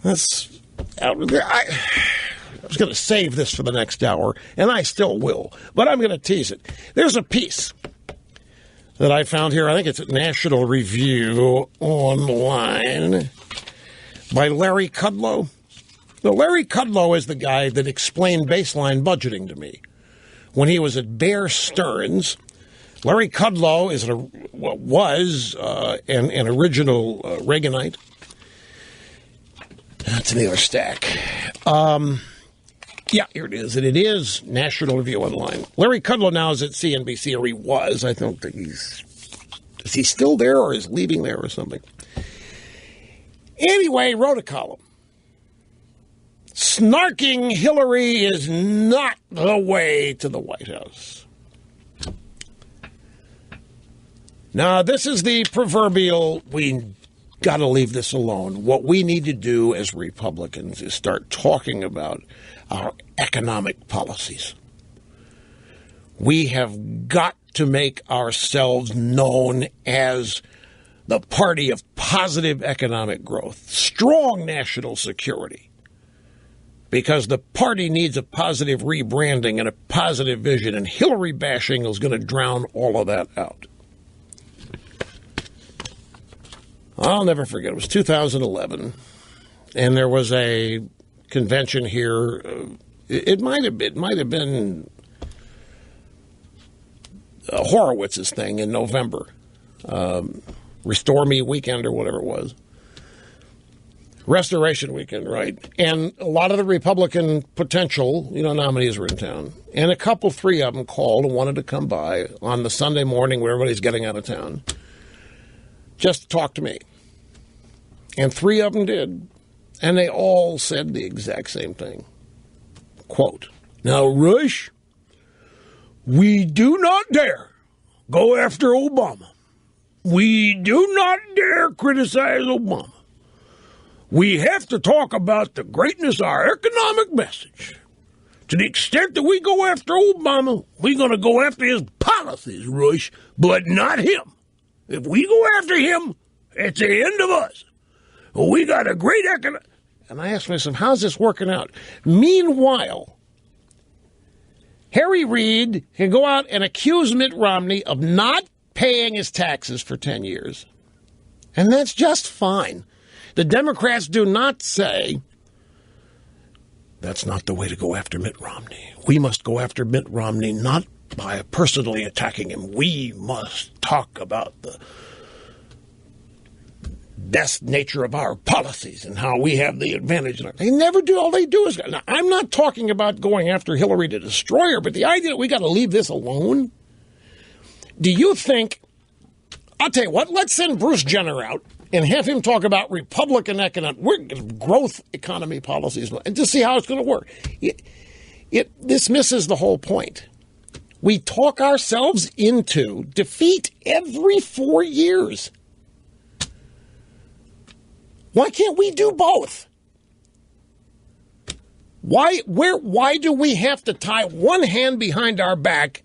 That's out there. I was going to save this for the next hour, and I still will, but I'm going to tease it. There's a piece that I found here. I think it's at National Review Online by Larry Kudlow. Now, Larry Kudlow is the guy that explained baseline budgeting to me when he was at Bear Stearns. Larry Kudlow was an original Reaganite. That's another stack. Yeah, here it is. And it is National Review Online. Larry Kudlow now is at CNBC, or he was. I don't think is he still there or is leaving there or something? Anyway, he wrote a column. Snarking Hillary is not the way to the White House. Now, this is the proverbial, we got to leave this alone. What we need to do as Republicans is start talking about our economic policies. We have got to make ourselves known as the party of positive economic growth, strong national security. Because the party needs a positive rebranding and a positive vision, and Hillary bashing is going to drown all of that out. I'll never forget. It was 2011, and there was a convention here. It might have been Horowitz's thing in November, Restore Me Weekend or whatever it was. Restoration Weekend, right? And a lot of the Republican potential, nominees were in town. And three of them called and wanted to come by on the Sunday morning where everybody's getting out of town just to talk to me. And three of them did. And they all said the exact same thing. Quote, "Now, Rush, we do not dare go after Obama. We do not dare criticize Obama. We have to talk about the greatness of our economic message. To the extent that we go after Obama, we're going to go after his policies, Rush, but not him. If we go after him, it's the end of us. We got a great economic..." And I asked myself, how's this working out? Meanwhile, Harry Reid can go out and accuse Mitt Romney of not paying his taxes for 10 years. And that's just fine. The Democrats do not say, that's not the way to go after Mitt Romney. We must go after Mitt Romney not by personally attacking him. We must talk about the best nature of our policies and how we have the advantage. They never do. All they do is... Now, I'm not talking about going after Hillary to destroy her, but the idea that we got to leave this alone. Do you think... I'll tell you what, let's send Bruce Jenner out and have him talk about Republican economic growth economy policies and just see how it's going to work. This misses the whole point. We talk ourselves into defeat every 4 years. Why can't we do both? Why do we have to tie one hand behind our back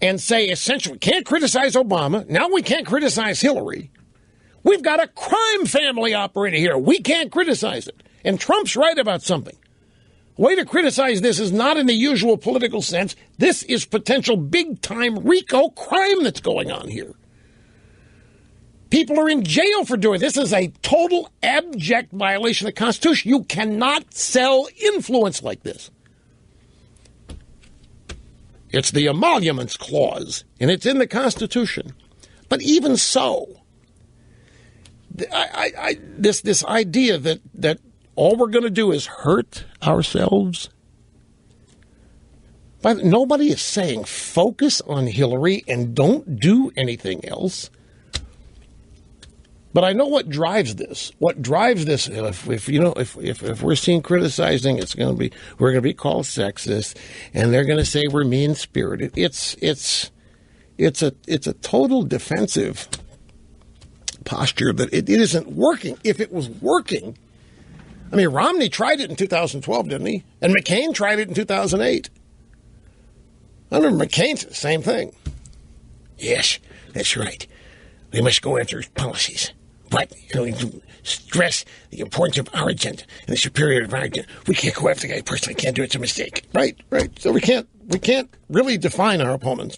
and say, essentially, we can't criticize Obama, now we can't criticize Hillary. We've got a crime family operating here. We can't criticize it. And Trump's right about something. The way to criticize this is not in the usual political sense. This is potential big-time RICO crime that's going on here. People are in jail for doing this. This is a total abject violation of the Constitution. You cannot sell influence like this. It's the Emoluments Clause, and it's in the Constitution. But even so, this idea that all we're going to do is hurt ourselves. But nobody is saying focus on Hillary and don't do anything else. But I know what drives this. What drives this, if we're seen criticizing, we're going to be called sexist, and they're going to say we're mean spirited. It's a total defensive posture that it isn't working. If it was working, I mean, Romney tried it in 2012, didn't he? And McCain tried it in 2008. I remember McCain said the same thing. Yes, that's right. We must go after his policies. But stress the importance of our agenda and the superiority of our agenda. We can't go after the guy personally. Can't do it. It's a mistake. Right. So we can't really define our opponents.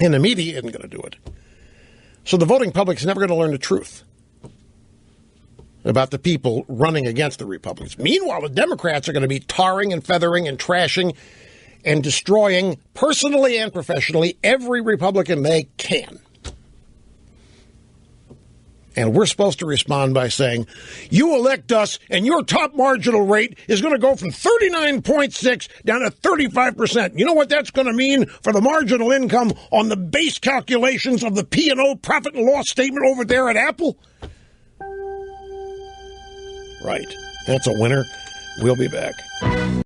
And the media isn't going to do it. So the voting public is never going to learn the truth about the people running against the Republicans. Meanwhile, the Democrats are going to be tarring and feathering and trashing and destroying, personally and professionally, every Republican they can. And we're supposed to respond by saying, you elect us and your top marginal rate is going to go from 39.6 down to 35%. You know what that's going to mean for the marginal income on the base calculations of the P&O profit and loss statement over there at Apple? Right. That's a winner. We'll be back.